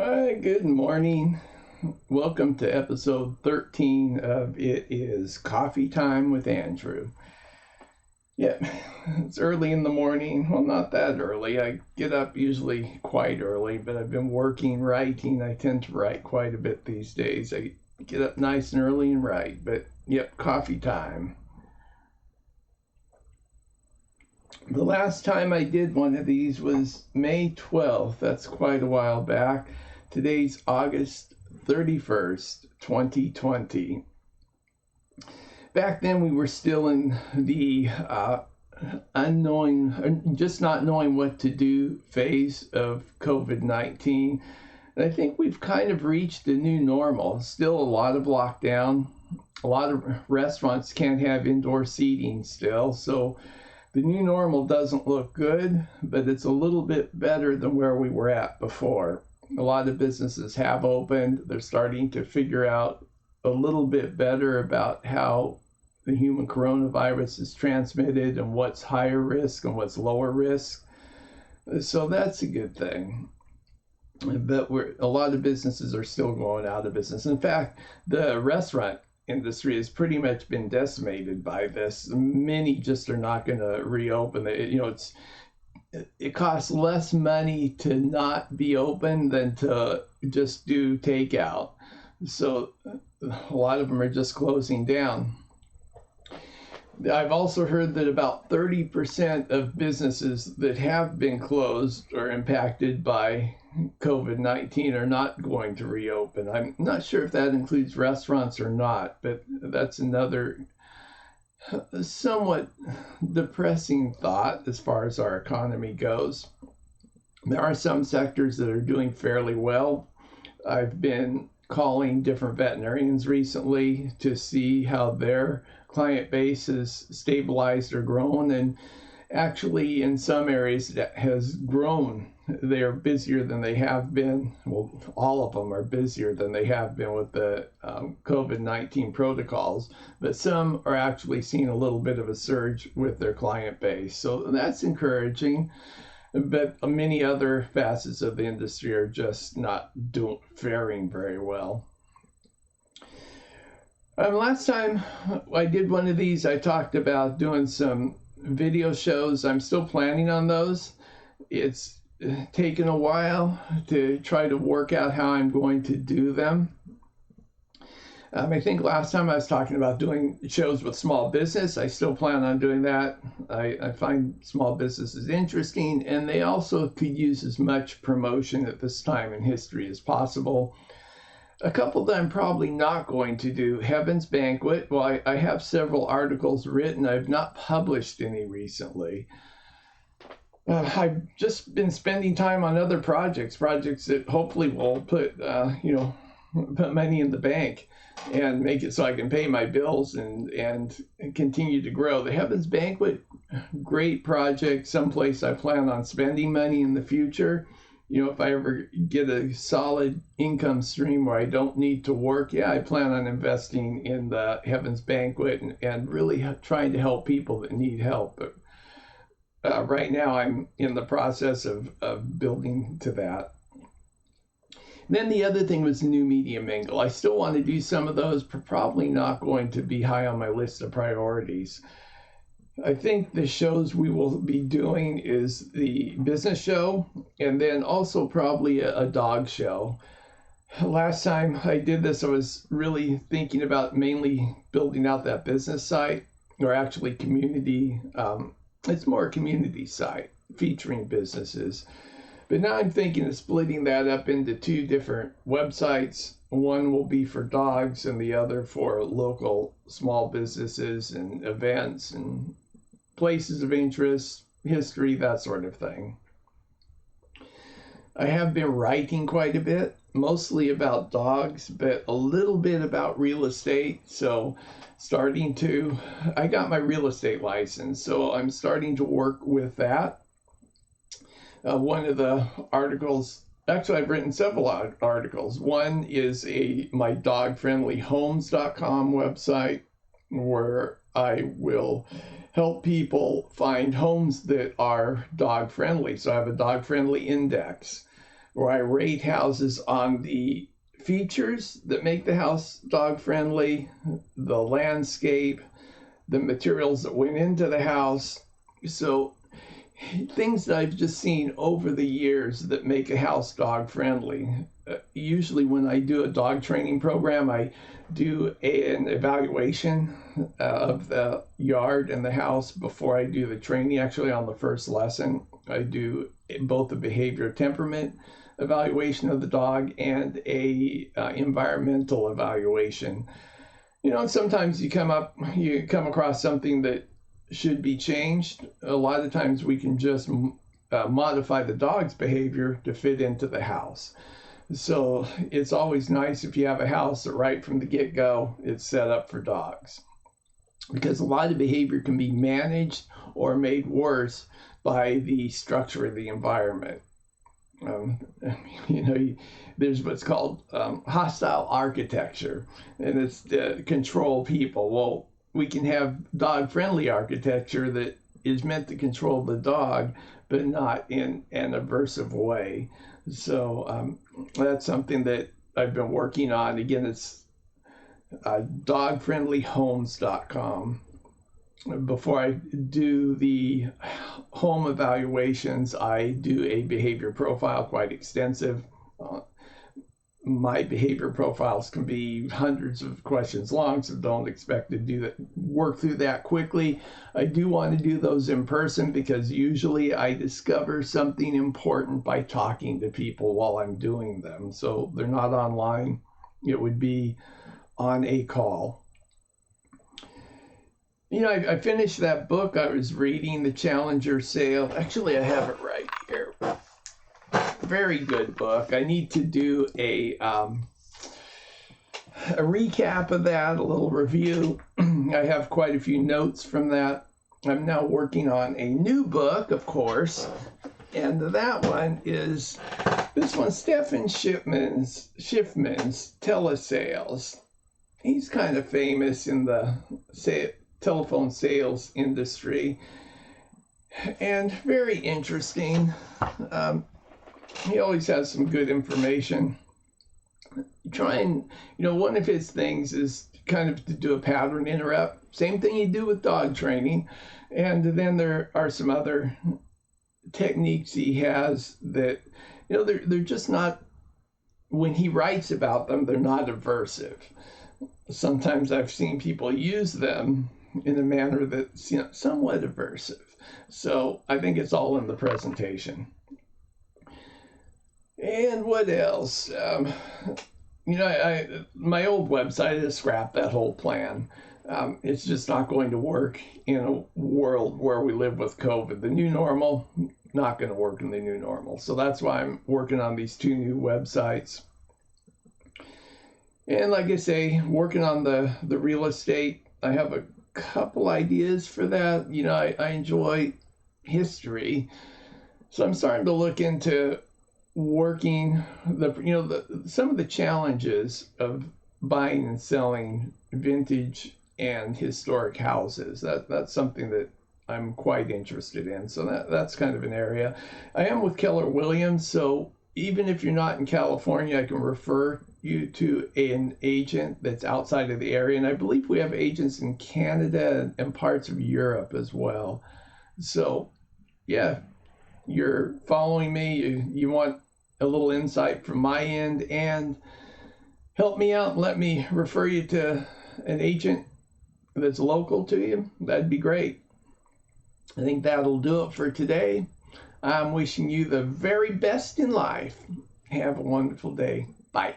Good morning. Welcome to episode 13 of It Is Coffee Time with Andrew. Yep, it's early in the morning. Well, not that early. I get up usually quite early, but I've been writing. I tend to write quite a bit these days. I get up nice and early and write, but yep, coffee time. The last time I did one of these was May 12th. That's quite a while back. Today's August 31st, 2020. Back then we were still in the unknowing, just not knowing what to do phase of COVID-19. And I think we've kind of reached a new normal. Still a lot of lockdown. A lot of restaurants can't have indoor seating still. So the new normal doesn't look good, but it's a little bit better than where we were at before. A lot of businesses have opened. They're starting to figure out a little bit better about how the human coronavirus is transmitted and what's higher risk and what's lower risk. So that's a good thing. But a lot of businesses are still going out of business. In fact, the restaurant industry has pretty much been decimated by this. Many just are not going to reopen. It costs less money to not be open than to just do takeout. So a lot of them are just closing down. I've also heard that about 30% of businesses that have been closed or impacted by COVID-19 are not going to reopen. I'm not sure if that includes restaurants or not, but that's another somewhat depressing thought as far as our economy goes. There are some sectors that are doing fairly well. I've been calling different veterinarians recently to see how their client base has stabilized or grown, and actually in some areas that has grown. They are busier than they have been. Well, all of them are busier than they have been with the COVID-19 protocols, but some are actually seeing a little bit of a surge with their client base. So that's encouraging, but many other facets of the industry are just not faring very well. Last time I did one of these, I talked about doing some video shows. I'm still planning on those. It's taken a while to try to work out how I'm going to do them. I think last time I was talking about doing shows with small business. I still plan on doing that. I find small businesses interesting, and they also could use as much promotion at this time in history as possible. A couple that I'm probably not going to do, Heaven's Banquet. Well, I have several articles written. I've not published any recently. I've just been spending time on other projects that hopefully will put money in the bank and make it so I can pay my bills and continue to grow. The Heaven's Banquet, great project, someplace I plan on spending money in the future. If I ever get a solid income stream where I don't need to work, I plan on investing in the Heaven's Banquet and really trying to help people that need help. But right now I'm in the process of building to that. Then the other thing was New Media Mingle. I still want to do some of those, but probably not going to be high on my list of priorities. I think the shows we will be doing is the business show and then also probably a dog show. Last time I did this, I was really thinking about mainly building out that business site, or actually community. It's more a community site featuring businesses. But now I'm thinking of splitting that up into two different websites. One will be for dogs and the other for local small businesses and events and places of interest, history, that sort of thing. I have been writing quite a bit, mostly about dogs, but a little bit about real estate. So I got my real estate license, so I'm starting to work with that. One of the articles, actually I've written several articles. One is my dogfriendlyhomes.com website where I will help people find homes that are dog friendly. So I have a dog friendly index. where I rate houses on the features that make the house dog friendly, the landscape, the materials that went into the house. So things that I've just seen over the years that make a house dog friendly. Usually when I do a dog training program, I do an evaluation of the yard and the house before I do the training. Actually, on the first lesson, I do both a behavior temperament evaluation of the dog and a environmental evaluation. And sometimes you come across something that should be changed. A lot of times we can just modify the dog's behavior to fit into the house. So it's always nice if you have a house that right from the get-go it's set up for dogs, because a lot of behavior can be managed or made worse by the structure of the environment. There's what's called hostile architecture, and it's to control people. Well, we can have dog-friendly architecture that is meant to control the dog, but not in an aversive way. So that's something that I've been working on. Again, it's dogfriendlyhomes.com. Before I do the home evaluations, I do a behavior profile, quite extensive. My behavior profiles can be hundreds of questions long, so don't expect to work through that quickly. I do want to do those in person because usually I discover something important by talking to people while I'm doing them. So they're not online. It would be on a call. I finished that book I was reading, The Challenger Sale. Actually, I have it right here. Very good book. I need to do a recap of that, a little review. I have quite a few notes from that. I'm now working on a new book, of course, and that one is this one, Stephen Schiffman's Telesales. He's kind of famous in the telephone sales industry, and very interesting. He always has some good information. One of his things is kind of to do a pattern interrupt. Same thing you do with dog training. And then there are some other techniques he has that, they're just not, when he writes about them, they're not aversive. Sometimes I've seen people use them in a manner that's somewhat aversive. So I think it's all in the presentation. And what else? My old website has scrapped that whole plan. It's just not going to work in a world where we live with COVID. The new normal, not going to work in the new normal. So that's why I'm working on these two new websites. And like I say, working on the real estate. I have a couple ideas for that. I enjoy history. So I'm starting to look into working some of the challenges of buying and selling vintage and historic houses. That's something that I'm quite interested in. So that's kind of an area. I am with Keller Williams, so even if you're not in California, I can refer you to an agent that's outside of the area. And I believe we have agents in Canada and parts of Europe as well. So yeah, you're following me, you want a little insight from my end, and help me out and let me refer you to an agent that's local to you, that'd be great. I think that'll do it for today. I'm wishing you the very best in life. Have a wonderful day. Bye.